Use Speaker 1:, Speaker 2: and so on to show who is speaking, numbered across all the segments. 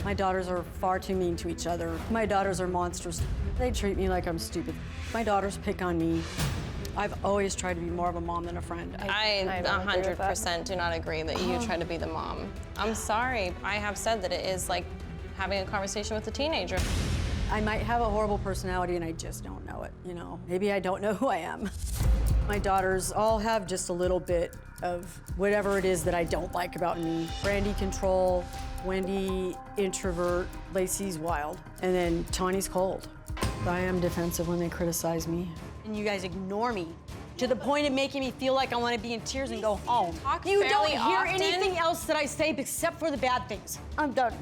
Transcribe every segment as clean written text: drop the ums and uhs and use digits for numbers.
Speaker 1: My daughters are far too mean to each other. My daughters are monsters. They treat me like I'm stupid. My daughters pick on me. I've always tried to be more of a mom than a friend.
Speaker 2: I 100% do not agree that you try to be the mom. I'm sorry. I have said that it is like having a conversation with a teenager.
Speaker 1: I might have a horrible personality and I just don't know it, you know? Maybe I don't know who I am. My daughters all have just a little bit of whatever it is that I don't like about me. Brandi, control. Wendi, introvert. Laci's wild. And then Tahni's cold. I am defensive when they criticize me.
Speaker 3: And you guys ignore me to the point of making me feel like I want to be in tears and go home. You don't hear anything else that I say except for the bad things. I'm done.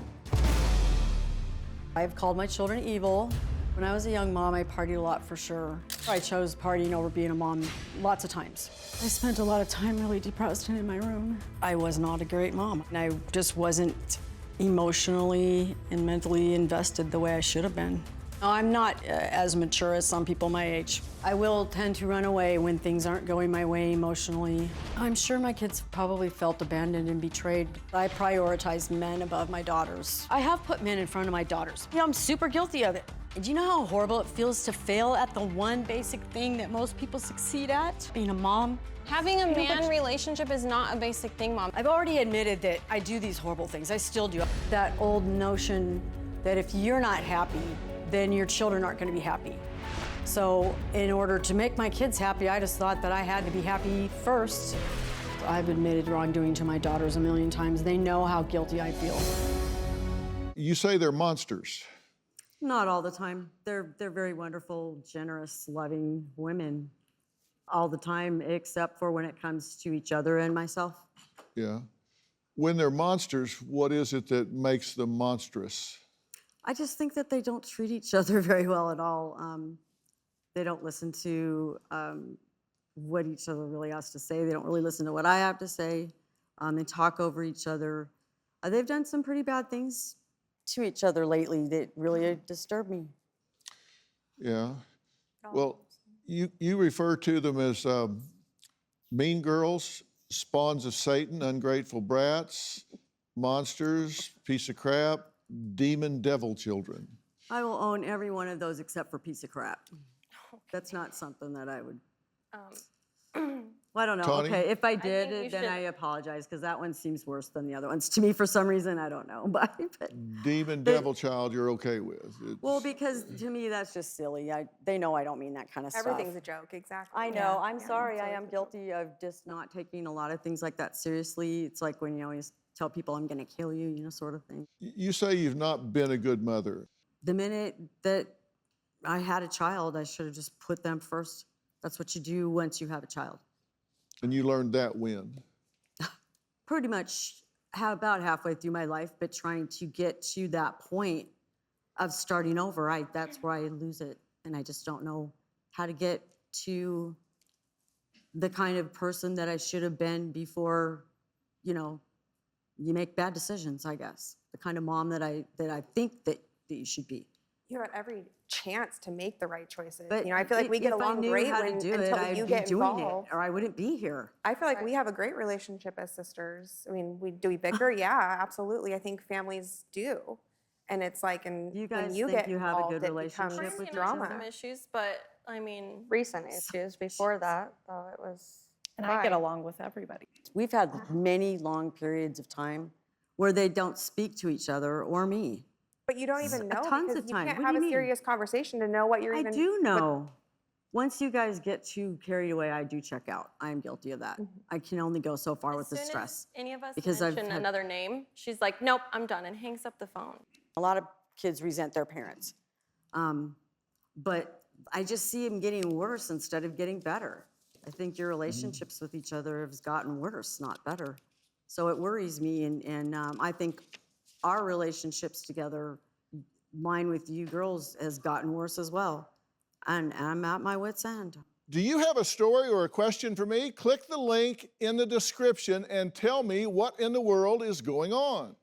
Speaker 1: I've called my children evil. When I was a young mom, I partied a lot for sure. I chose partying over being a mom lots of times. I spent a lot of time really depressed and in my room. I was not a great mom. And I just wasn't emotionally and mentally invested the way I should have been. I'm not as mature as some people my age. I will tend to run away when things aren't going my way emotionally. I'm sure my kids probably felt abandoned and betrayed. I prioritized men above my daughters. I have put men in front of my daughters. Yeah, I'm super guilty of it. And do you know how horrible it feels to fail at the one basic thing that most people succeed at? Being a mom.
Speaker 2: Having a man relationship is not a basic thing, Mom.
Speaker 1: I've already admitted that I do these horrible things. I still do. That old notion that if you're not happy, then your children aren't going to be happy. So in order to make my kids happy, I just thought that I had to be happy first. I've admitted wrongdoing to my daughters a million times. They know how guilty I feel.
Speaker 4: You say they're monsters.
Speaker 1: Not all the time. They're very wonderful, generous, loving women all the time, except for when it comes to each other and myself.
Speaker 4: Yeah. When they're monsters, what is it that makes them monstrous?
Speaker 1: I just think that they don't treat each other very well at all. They don't listen to what each other really has to say. They don't really listen to what I have to say. They talk over each other. They've done some pretty bad things to each other lately that really disturb me.
Speaker 4: Yeah. Well, you refer to them as mean girls, spawns of Satan, ungrateful brats, monsters, piece of crap, demon devil children.
Speaker 1: I will own every one of those except for piece of crap. Okay. That's not something that I would. Well, I don't know.
Speaker 4: Tahni?
Speaker 1: Okay, if I did, then I apologize because that one seems worse than the other ones to me for some reason. I don't know, but
Speaker 4: Demon devil child, you're okay with?
Speaker 1: Well, because to me that's just silly. They know I don't mean that kind of stuff.
Speaker 5: Everything's a joke, exactly.
Speaker 1: I know. I'm sorry. I am guilty of just not taking a lot of things like that seriously. It's like when you always tell people I'm going to kill you, you know, sort of thing.
Speaker 4: You say you've not been a good mother.
Speaker 1: The minute that I had a child, I should have just put them first. That's what you do once you have a child.
Speaker 4: And you learned that when?
Speaker 1: Pretty much about halfway through my life, but trying to get to that point of starting over, that's where I lose it. And I just don't know how to get to the kind of person that I should have been before, you know, you make bad decisions, I guess. The kind of mom that I think that you should be.
Speaker 5: You have every chance to make the right choices.
Speaker 1: But
Speaker 5: you know, I feel like we get along great
Speaker 1: until you get involved. Or I wouldn't be here.
Speaker 5: I feel like we have a great relationship as sisters. I mean, do we bicker? Yeah, absolutely. I think families do. And it's like, and
Speaker 1: you guys
Speaker 5: when you
Speaker 1: think
Speaker 5: get
Speaker 1: you have a good
Speaker 5: involved, it
Speaker 1: relationship
Speaker 5: becomes
Speaker 1: with
Speaker 5: drama.
Speaker 2: Some issues, but I mean,
Speaker 6: recent issues. Before that, though, it was.
Speaker 7: And I get along with everybody.
Speaker 1: We've had many long periods of time where they don't speak to each other or me.
Speaker 5: But you don't even know
Speaker 1: Tons
Speaker 5: because
Speaker 1: of
Speaker 5: you
Speaker 1: time.
Speaker 5: can't
Speaker 1: What do
Speaker 5: have
Speaker 1: you
Speaker 5: a
Speaker 1: mean?
Speaker 5: serious conversation to know what you're even.
Speaker 1: I do know. Once you guys get too carried away, I do check out. I am guilty of that. I can only go so far with the stress.
Speaker 2: as soon as any of us
Speaker 1: because I've
Speaker 2: mention
Speaker 1: had-
Speaker 2: another name, she's like, nope, I'm done, and hangs up the phone.
Speaker 1: A lot of kids resent their parents. But I just see them getting worse instead of getting better. I think your relationships with each other have gotten worse, not better. So it worries me, and I think our relationships together, mine with you girls, has gotten worse as well. And I'm at my wit's end.
Speaker 4: Do you have a story or a question for me? Click the link in the description and tell me what in the world is going on.